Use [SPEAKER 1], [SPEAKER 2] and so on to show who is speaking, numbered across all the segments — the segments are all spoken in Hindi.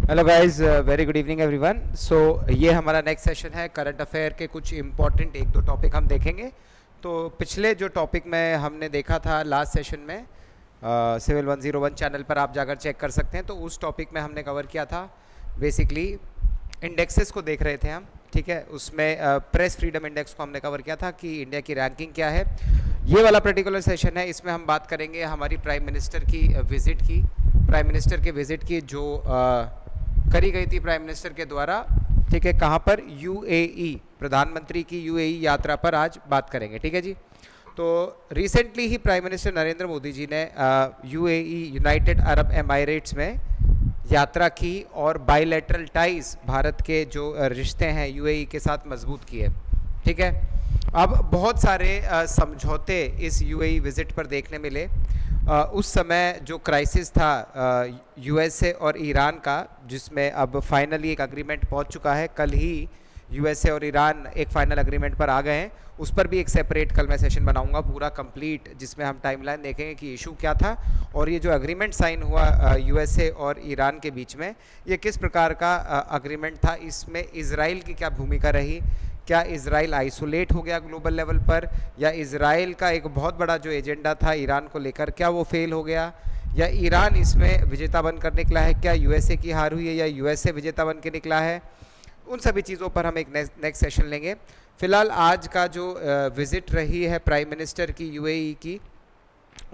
[SPEAKER 1] Hello guys, very good evening everyone. So ये हमारा नेक्स्ट सेशन है। करंट अफेयर के कुछ इंपॉर्टेंट एक दो टॉपिक हम देखेंगे। तो पिछले जो टॉपिक में हमने देखा था लास्ट सेशन में, सिविल 101 चैनल पर आप जाकर चेक कर सकते हैं। तो उस टॉपिक में हमने कवर किया था बेसिकली इंडेक्सेस को देख रहे थे हम, ठीक है। उसमें प्रेस फ्रीडम इंडेक्स को हमने कवर किया था कि इंडिया की रैंकिंग क्या है। ये वाला पर्टिकुलर सेशन है, इसमें हम बात करेंगे हमारी प्राइम मिनिस्टर की विज़िट की, प्राइम मिनिस्टर के विज़िट की जो करी गई थी प्राइम मिनिस्टर के द्वारा, ठीक है। कहाँ पर? यूएई, प्रधानमंत्री की यूएई यात्रा पर आज बात करेंगे, ठीक है जी। तो रिसेंटली ही प्राइम मिनिस्टर नरेंद्र मोदी जी ने यूएई, यूनाइटेड अरब एमाइरेट्स में यात्रा की और बायलैटरल टाइज, भारत के जो रिश्ते हैं यूएई के साथ मजबूत किए, ठीक है। अब बहुत सारे समझौते इस यूएई विजिट पर देखने मिले। उस समय जो क्राइसिस था यूएसए और ईरान का, जिसमें अब फाइनली एक अग्रीमेंट पहुंच चुका है। कल ही यूएसए और ईरान एक फाइनल अग्रीमेंट पर आ गए हैं। उस पर भी एक सेपरेट कल मैं सेशन बनाऊंगा पूरा कंप्लीट, जिसमें हम टाइमलाइन देखेंगे कि इशू क्या था और ये जो अग्रीमेंट साइन हुआ यूएसए और ईरान के बीच में, ये किस प्रकार का अग्रीमेंट था। इसमें इजराइल की क्या भूमिका रही, क्या इजराइल आइसोलेट हो गया ग्लोबल लेवल पर, या इजराइल का एक बहुत बड़ा जो एजेंडा था ईरान को लेकर, क्या वो फेल हो गया, या ईरान इसमें विजेता बन कर निकला है, क्या यूएसए की हार हुई है या यूएसए विजेता बन के निकला है। उन सभी चीज़ों पर हम एक नेक्स्ट सेशन लेंगे। फिलहाल आज का जो विजिट रही है प्राइम मिनिस्टर की यूएई की,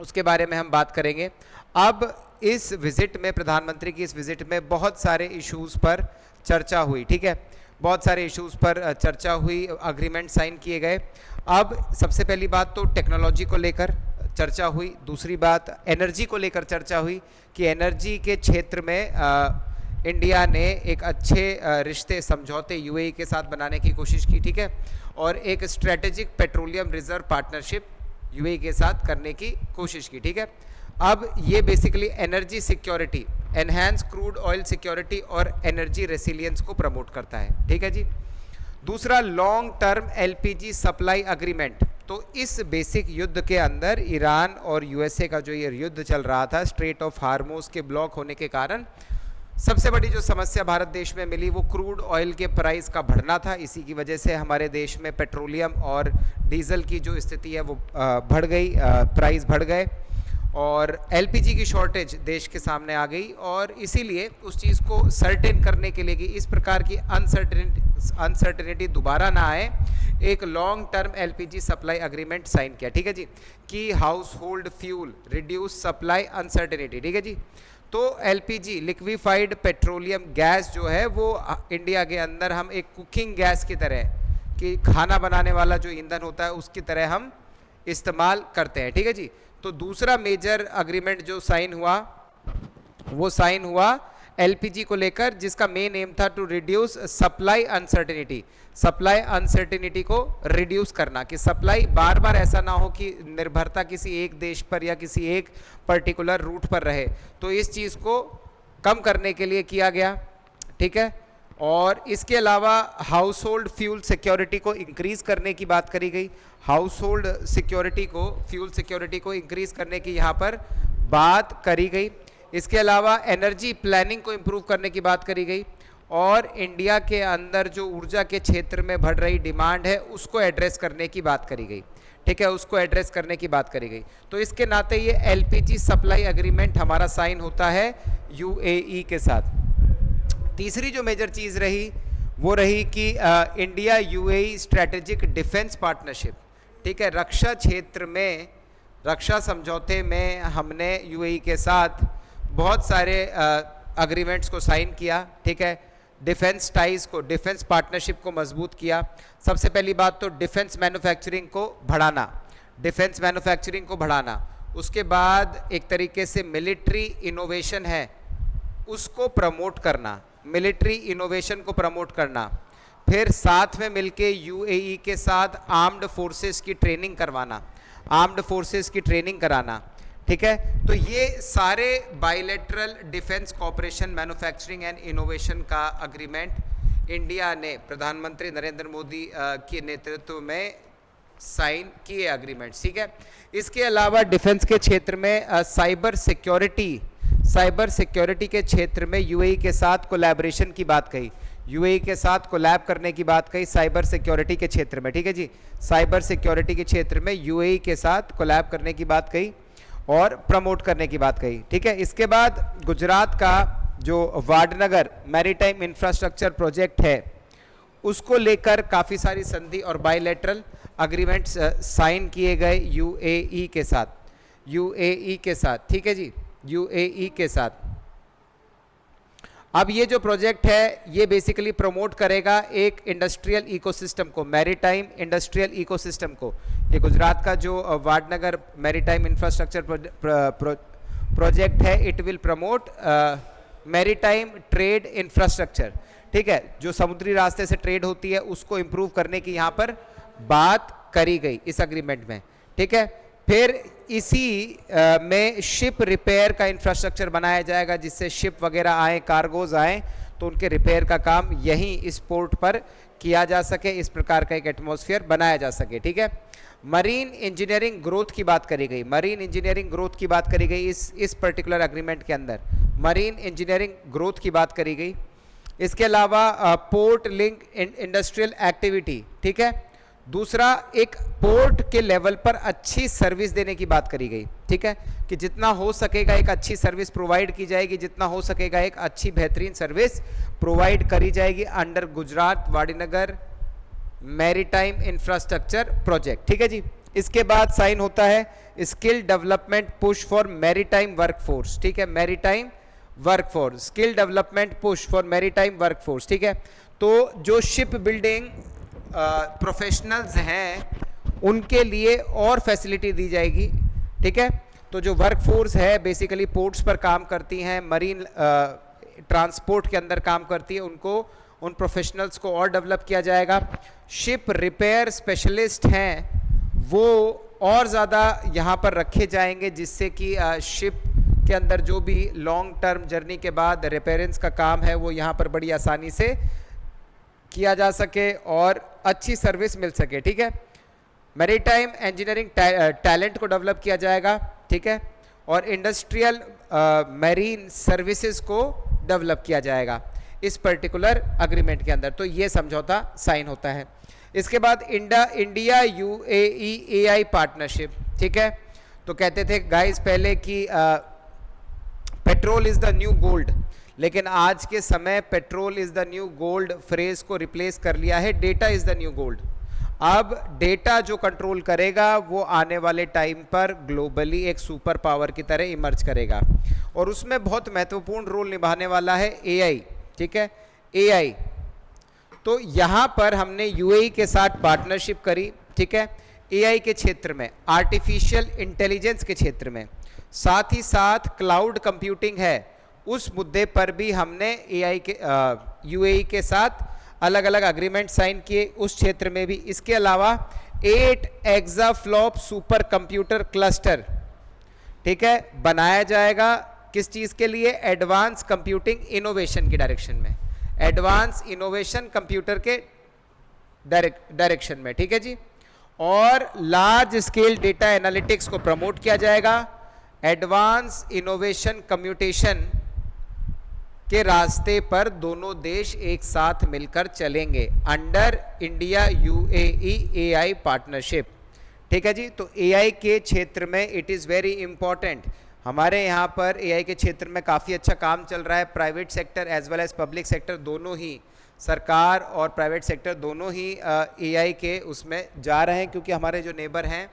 [SPEAKER 1] उसके बारे में हम बात करेंगे। अब इस विजिट में, प्रधानमंत्री की इस विजिट में बहुत सारे इश्यूज़ पर चर्चा हुई, ठीक है। बहुत सारे इश्यूज़ पर चर्चा हुई, अग्रीमेंट साइन किए गए। अब सबसे पहली बात तो टेक्नोलॉजी को लेकर चर्चा हुई, दूसरी बात एनर्जी को लेकर चर्चा हुई कि एनर्जी के क्षेत्र में इंडिया ने एक अच्छे रिश्ते, समझौते यूएई के साथ बनाने की कोशिश की, ठीक है। और एक strategic petroleum reserve partnership UAE के साथ करने की कोशिश की, ठीक है। अब ये basically energy security, enhance crude oil security और एनर्जी रेसिलियंस को प्रमोट करता है, ठीक है जी। दूसरा, long term LPG supply agreement. तो इस बेसिक युद्ध के अंदर ईरान और यूएसए का जो ये युद्ध चल रहा था, स्ट्रेट ऑफ हार्मोज के ब्लॉक होने के कारण सबसे बड़ी जो समस्या भारत देश में मिली वो क्रूड ऑयल के प्राइस का बढ़ना था। इसी की वजह से हमारे देश में पेट्रोलियम और डीजल की जो स्थिति है वो बढ़ गई, प्राइस बढ़ गए और एलपीजी की शॉर्टेज देश के सामने आ गई। और इसीलिए उस चीज़ को सर्टेन करने के लिए कि इस प्रकार की अनसर्टेनिटी दोबारा ना आए, एक long term LPG supply agreement sign किया, ठीक है जी। कि household fuel reduce supply uncertainty, ठीक है जी। तो एलपीजी, लिक्विफाइड पेट्रोलियम गैस जो है वो इंडिया के अंदर हम एक कुकिंग गैस की तरह, कि खाना बनाने वाला जो ईंधन होता है उसकी तरह हम इस्तेमाल करते हैं, ठीक है जी। तो दूसरा मेजर अग्रीमेंट जो साइन हुआ वो साइन हुआ एलपीजी को लेकर, जिसका मेन एम था to reduce supply uncertainty, supply uncertainty को रिड्यूस करना, कि सप्लाई बार बार ऐसा ना हो कि निर्भरता किसी एक देश पर या किसी एक पर्टिकुलर रूट पर रहे। तो इस चीज़ को कम करने के लिए किया गया, ठीक है। और इसके अलावा हाउस होल्ड फ्यूल सिक्योरिटी को इंक्रीज़ करने की बात करी गई। हाउस होल्ड सिक्योरिटी को, फ्यूल सिक्योरिटी को इंक्रीज़ करने की यहाँ पर बात करी गई। इसके अलावा एनर्जी प्लानिंग को इम्प्रूव करने की बात करी गई और इंडिया के अंदर जो ऊर्जा के क्षेत्र में बढ़ रही डिमांड है उसको एड्रेस करने की बात करी गई, ठीक है। उसको एड्रेस करने की बात करी गई। तो इसके नाते ये एलपीजी सप्लाई एग्रीमेंट हमारा साइन होता है यूएई के साथ। तीसरी जो मेजर चीज़ रही वो रही कि India UAE strategic defence partnership, ठीक है। रक्षा क्षेत्र में, रक्षा समझौते में हमने यूएई के साथ बहुत सारे अग्रीमेंट्स को साइन किया, ठीक है। डिफेंस टाइज को, डिफेंस पार्टनरशिप को मजबूत किया। सबसे पहली बात तो डिफेंस मैन्युफैक्चरिंग को बढ़ाना, डिफेंस मैन्युफैक्चरिंग को बढ़ाना। उसके बाद एक तरीके से मिलिट्री इनोवेशन है उसको प्रमोट करना, मिलिट्री इनोवेशन को प्रमोट करना। फिर साथ में मिलके यूएई के साथ आर्म्ड फोर्सेस की ट्रेनिंग करवाना, आर्म्ड फोर्सेस की ट्रेनिंग कराना, ठीक है। तो ये सारे bilateral defence cooperation, manufacturing and innovation का अग्रीमेंट इंडिया ने प्रधानमंत्री नरेंद्र मोदी के नेतृत्व में साइन किए अग्रीमेंट्स, ठीक है। इसके अलावा डिफेंस के क्षेत्र में साइबर सिक्योरिटी साइबर सिक्योरिटी के क्षेत्र में यूएई के साथ कोलैबोरेशन की बात कही, यूएई के साथ कोलैब करने की बात कही साइबर सिक्योरिटी के क्षेत्र में, ठीक है जी, साइबर सिक्योरिटी के क्षेत्र में यूएई के साथ कोलैब करने की बात कही और प्रमोट करने की बात कही, ठीक है। इसके बाद गुजरात का जो वाडनगर मैरीटाइम इंफ्रास्ट्रक्चर प्रोजेक्ट है उसको लेकर काफ़ी सारी संधि और बायलैटरल अग्रीमेंट्स साइन किए गए यूएई के साथ, यूएई के साथ, ठीक है जी, यूएई के साथ। अब ये जो प्रोजेक्ट है ये बेसिकली प्रमोट करेगा एक इंडस्ट्रियल इकोसिस्टम को, मैरीटाइम इंडस्ट्रियल इकोसिस्टम को। ये गुजरात का जो वाडनगर मैरीटाइम इंफ्रास्ट्रक्चर प्रोजेक्ट है, it will promote maritime trade infrastructure, ठीक है, जो समुद्री रास्ते से ट्रेड होती है उसको इंप्रूव करने की यहाँ पर बात करी गई इस अग्रीमेंट में, ठीक है। फिर इसी में शिप रिपेयर का इंफ्रास्ट्रक्चर बनाया जाएगा जिससे शिप वगैरह आए, कार्गोज आए तो उनके रिपेयर का काम यहीं इस पोर्ट पर किया जा सके, इस प्रकार का एक एटमॉस्फेयर बनाया जा सके, ठीक है। मरीन इंजीनियरिंग ग्रोथ की बात करी गई, मरीन इंजीनियरिंग ग्रोथ की बात करी गई इस पर्टिकुलर एग्रीमेंट के अंदर, मरीन इंजीनियरिंग ग्रोथ की बात करी गई। इसके अलावा पोर्ट लिंक इंडस्ट्रियल एक्टिविटी, ठीक है, दूसरा एक पोर्ट के लेवल पर अच्छी सर्विस देने की बात करी गई, ठीक है, कि जितना हो सकेगा एक अच्छी सर्विस प्रोवाइड की जाएगी, जितना हो सकेगा एक अच्छी बेहतरीन सर्विस प्रोवाइड करी जाएगी under Gujarat Vadnagar maritime infrastructure project, ठीक है जी। इसके बाद साइन होता है skill development push for maritime workforce, ठीक है, maritime workforce, skill development push for maritime workforce, ठीक है। तो जो शिप बिल्डिंग प्रोफेशनल्स हैं उनके लिए और फैसिलिटी दी जाएगी, ठीक है। तो जो वर्कफोर्स है बेसिकली पोर्ट्स पर काम करती हैं, मरीन ट्रांसपोर्ट के अंदर काम करती है, उनको उन प्रोफेशनल्स को और डेवलप किया जाएगा। शिप रिपेयर स्पेशलिस्ट हैं वो और ज़्यादा यहाँ पर रखे जाएंगे जिससे कि शिप के अंदर जो भी लॉन्ग टर्म जर्नी के बाद रिपेयरेंस का काम है वो यहाँ पर बड़ी आसानी से किया जा सके और अच्छी सर्विस मिल सके, ठीक है। मैरीटाइम इंजीनियरिंग टैलेंट को डेवलप किया जाएगा, ठीक है, और इंडस्ट्रियल मैरीन सर्विसेज को डेवलप किया जाएगा इस पर्टिकुलर अग्रीमेंट के अंदर। तो ये समझौता साइन होता है। इसके बाद इंडिया यूएई एआई पार्टनरशिप, ठीक है। तो कहते थे गाइस पहले कि petrol is the new gold, लेकिन आज के समय petrol is the new gold phrase को रिप्लेस कर लिया है data is the new gold. अब डेटा जो कंट्रोल करेगा वो आने वाले टाइम पर ग्लोबली एक सुपर पावर की तरह इमर्ज करेगा और उसमें बहुत महत्वपूर्ण रोल निभाने वाला है एआई, ठीक है, एआई। तो यहाँ पर हमने यूएई के साथ पार्टनरशिप करी, ठीक है, एआई के क्षेत्र में, आर्टिफिशियल इंटेलिजेंस के क्षेत्र में, साथ ही साथ क्लाउड कंप्यूटिंग है उस मुद्दे पर भी हमने एआई के यूएई के साथ अलग अलग अग्रीमेंट साइन किए उस क्षेत्र में भी। इसके अलावा 8 एक्साफ्लॉप सुपर कंप्यूटर क्लस्टर, ठीक है, बनाया जाएगा किस चीज़ के लिए? एडवांस कंप्यूटिंग इनोवेशन की डायरेक्शन में, एडवांस इनोवेशन कंप्यूटर के डायरेक्शन में, ठीक है जी। और लार्ज स्केल डेटा एनालिटिक्स को प्रमोट किया जाएगा, एडवांस इनोवेशन कम्यूटेशन के रास्ते पर दोनों देश एक साथ मिलकर चलेंगे under India UAE AI partnership, ठीक है जी। तो एआई के क्षेत्र में इट इज़ वेरी इंपॉर्टेंट, हमारे यहाँ पर एआई के क्षेत्र में काफ़ी अच्छा काम चल रहा है। Private sector as well as public sector दोनों ही, सरकार और प्राइवेट सेक्टर दोनों ही एआई के उसमें जा रहे हैं, क्योंकि हमारे जो नेबर हैं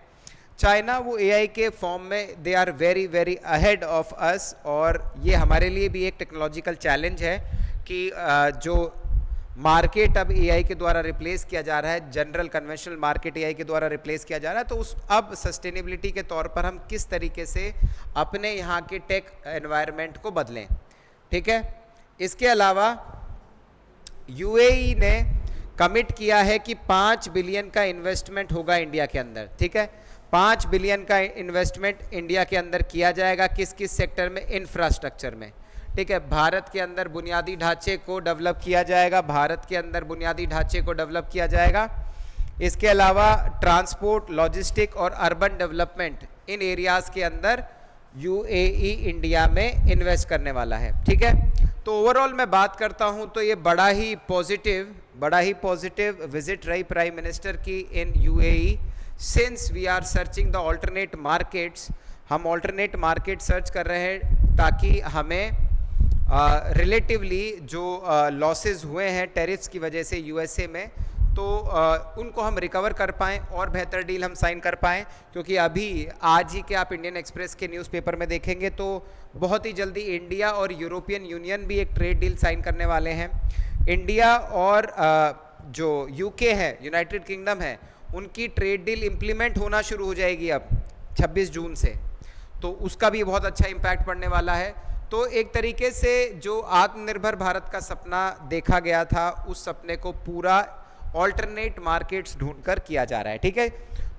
[SPEAKER 1] चाइना वो एआई के फॉर्म में they are very very ahead of us, और ये हमारे लिए भी एक टेक्नोलॉजिकल चैलेंज है कि जो मार्केट अब एआई के द्वारा रिप्लेस किया जा रहा है, जनरल कन्वेंशनल मार्केट एआई के द्वारा रिप्लेस किया जा रहा है, तो उस अब सस्टेनेबिलिटी के तौर पर हम किस तरीके से अपने यहाँ के टेक एनवायरनमेंट को बदलें, ठीक है। इसके अलावा यूएई ने कमिट किया है कि 5 बिलियन का इन्वेस्टमेंट होगा इंडिया के अंदर, ठीक है, 5 बिलियन का इन्वेस्टमेंट इंडिया के अंदर किया जाएगा। किस किस सेक्टर में? इंफ्रास्ट्रक्चर में, ठीक है, भारत के अंदर बुनियादी ढांचे को डेवलप किया जाएगा, भारत के अंदर बुनियादी ढांचे को डेवलप किया जाएगा। इसके अलावा ट्रांसपोर्ट, लॉजिस्टिक और अर्बन डेवलपमेंट इन एरियाज़ के अंदर यूएई इंडिया में इन्वेस्ट करने वाला है। ठीक है, तो ओवरऑल मैं बात करता हूं तो ये बड़ा ही पॉजिटिव विजिट रही प्राइम मिनिस्टर की in UAE. Since we are searching the alternate markets, हम ऑल्टरनेट मार्केट सर्च कर रहे हैं ताकि हमें रिलेटिवली जो लॉसेस हुए हैं टेरिफ्स की वजह से यूएसए में, तो उनको हम रिकवर कर पाएँ और बेहतर डील हम साइन कर पाएँ। क्योंकि अभी आज ही के आप इंडियन एक्सप्रेस के न्यूज़पेपर में देखेंगे तो बहुत ही जल्दी इंडिया और यूरोपियन यूनियन भी एक ट्रेड डील साइन करने वाले हैं। इंडिया और जो यूके है, यूनाइटेड किंगडम है, उनकी ट्रेड डील इम्प्लीमेंट होना शुरू हो जाएगी अब 26 जून से, तो उसका भी बहुत अच्छा इम्पैक्ट पड़ने वाला है। तो एक तरीके से जो आत्मनिर्भर भारत का सपना देखा गया था, उस सपने को पूरा ऑल्टरनेट मार्केट्स ढूंढकर किया जा रहा है। ठीक है,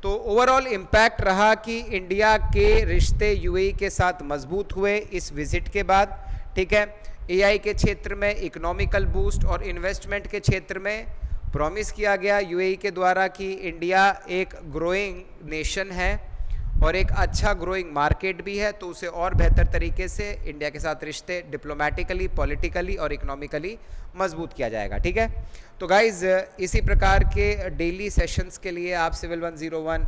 [SPEAKER 1] तो ओवरऑल इम्पैक्ट रहा कि इंडिया के रिश्ते यूएई के साथ मजबूत हुए इस विजिट के बाद। ठीक है, एआई के क्षेत्र में इकोनॉमिकल बूस्ट और इन्वेस्टमेंट के क्षेत्र में प्रॉमिस किया गया यूएई के द्वारा कि इंडिया एक ग्रोइंग नेशन है और एक अच्छा ग्रोइंग मार्केट भी है, तो उसे और बेहतर तरीके से इंडिया के साथ रिश्ते डिप्लोमेटिकली, पॉलिटिकली और इकोनॉमिकली मजबूत किया जाएगा। ठीक है, तो गाइज इसी प्रकार के डेली सेशंस के लिए आप सिविल 101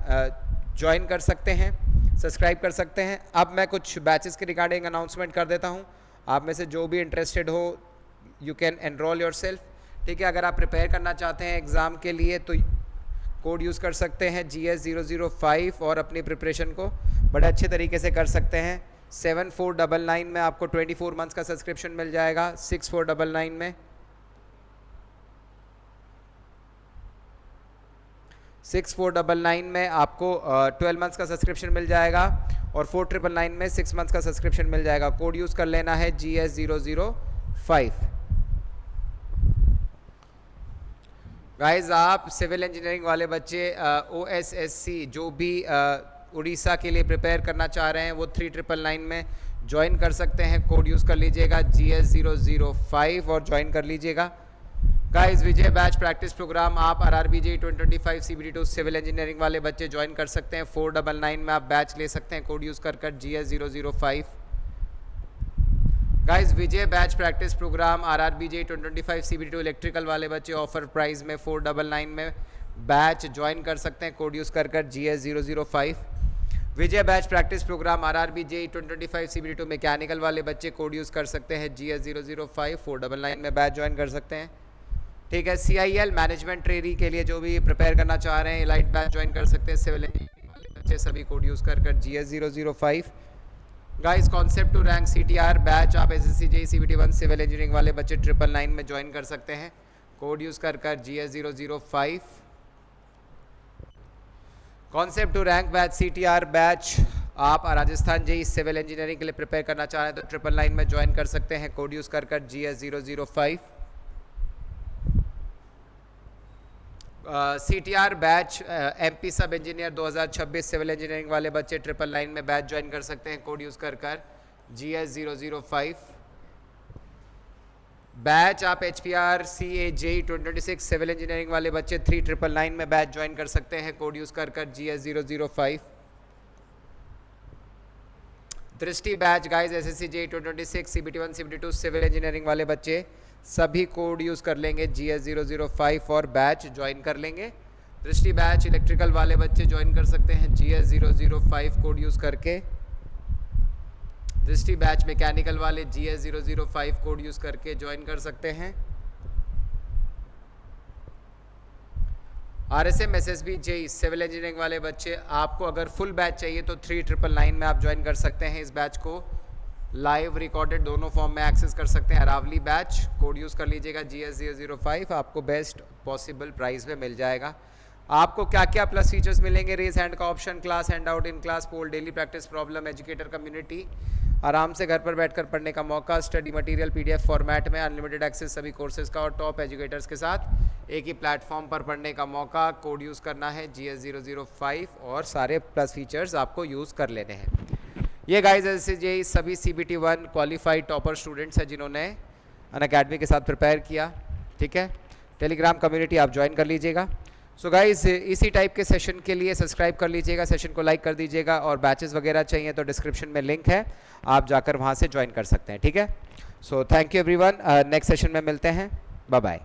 [SPEAKER 1] ज्वाइन कर सकते हैं, सब्सक्राइब कर सकते हैं। अब मैं कुछ बैचेस के रिगार्डिंग अनाउंसमेंट कर देता हूं। आप में से जो भी इंटरेस्टेड हो, यू कैन एनरोल योरसेल्फ। ठीक है, अगर आप प्रिपेयर करना चाहते हैं एग्ज़ाम के लिए तो कोड यूज़ कर सकते हैं GS005 और अपनी प्रिपरेशन को बड़े अच्छे तरीके से कर सकते हैं। 7499 में आपको 24 मंथ्स का सब्सक्रिप्शन मिल जाएगा। 6499 में 6499 में आपको 12 मंथ्स का सब्सक्रिप्शन मिल जाएगा और 4999 में 6 मंथ्स का सब्सक्रिप्शन मिल जाएगा। कोड यूज़ कर लेना है GS005। गाइज आप सिविल इंजीनियरिंग वाले बच्चे OSSC जो भी उड़ीसा के लिए प्रिपेयर करना चाह रहे हैं वो 3999 में ज्वाइन कर सकते हैं। कोड यूज़ कर लीजिएगा GS005 और ज्वाइन कर लीजिएगा। Guys Vijay batch practice programme आप RRBJ 2025 CBT2 सिविल इंजीनियरिंग वाले बच्चे ज्वाइन कर सकते हैं। 499 में आप बैच ले सकते हैं। कोड यूज़ कर GS005। Guys Vijay batch practice program RRBJ 2025 CBT2 electrical वाले बच्चे ऑफर प्राइस में 499 में बैच ज्वाइन कर सकते हैं। कोड यूज़ कर GS005। Vijay batch practice program RRBJ 2025 CBT2 mechanical वाले बच्चे कोड यूज़ कर सकते हैं GS005। 499 में बैच ज्वाइन कर सकते हैं। ठीक है, CIL मैनेजमेंट ट्रेनी के लिए जो भी प्रिपेयर करना चाह रहे हैं लाइट बैच ज्वाइन कर सकते हैं। सिविल इंजीनियरिंग वाले बच्चे सभी कोड यूज़ कर GS005। Guys concept to rank CTR batch आप SSC JEE CBT1 civil engineering वाले बच्चे 999 में ज्वाइन कर सकते हैं। कोड यूज़ कर GS005। Concept to rank batch CTR batch आप राजस्थान JEE सिविल इंजीनियरिंग के लिए प्रिपेयर करना चाह रहे हैं तो 999 में ज्वाइन कर सकते हैं। कोड यूज़ कर GS005। CTR बैच MP सब इंजीनियर 2026 सिविल इंजीनियरिंग वाले बच्चे 999 में बैच ज्वाइन कर सकते हैं। कोड यूज़ कर GS005। बैच आप HPR CA JEE 2026 civil engineering वाले बच्चे 3999 में बैच ज्वाइन कर सकते हैं। कोड यूज़ कर GS005। Drishti batch guys SSC JEE 2026 CBT1 CBT2 civil engineering वाले बच्चे सभी कोड यूज़ कर लेंगे GS005 और बैच ज्वाइन कर लेंगे। दृष्टि बैच इलेक्ट्रिकल वाले बच्चे ज्वाइन कर सकते हैं GS005 कोड यूज़ करके। दृष्टि बैच मैकेनिकल वाले GS005 कोड यूज़ करके ज्वाइन कर सकते हैं। RSM SSB JEE civil engineering वाले बच्चे आपको अगर फुल बैच चाहिए तो 3999 में आप ज्वाइन कर सकते हैं। इस बैच को लाइव रिकॉर्डेड दोनों फॉर्म में एक्सेस कर सकते हैं। अरावली बैच कोड यूज़ कर लीजिएगा GS005 आपको बेस्ट पॉसिबल प्राइस में मिल जाएगा। आपको क्या क्या प्लस फीचर्स मिलेंगे? रेज हैंड का option, class handout, in class poll, daily practice problem, educator community, आराम से घर पर बैठकर पढ़ने का मौका, स्टडी मटेरियल PDF फॉर्मेट में, अनलिमिटेड एक्सेस सभी कोर्सेज का और टॉप एजुकेटर्स के साथ एक ही प्लेटफॉर्म पर पढ़ने का मौका। कोड यूज़ करना है GS005 और सारे प्लस फीचर्स आपको यूज़ कर लेने हैं। ये गाइस ऐसे ये सभी CBT1 क्वालिफाइड टॉपर स्टूडेंट्स हैं जिन्होंने अनअकैडमी के साथ प्रिपेयर किया। ठीक है, टेलीग्राम कम्युनिटी आप ज्वाइन कर लीजिएगा। सो गाइस इसी टाइप के सेशन के लिए सब्सक्राइब कर लीजिएगा, सेशन को लाइक कर दीजिएगा, और बैचेस वगैरह चाहिए तो डिस्क्रिप्शन में लिंक है, आप जाकर वहाँ से ज्वाइन कर सकते हैं, ठीक है। So thank you everyone, next session में मिलते हैं, बाय बाय।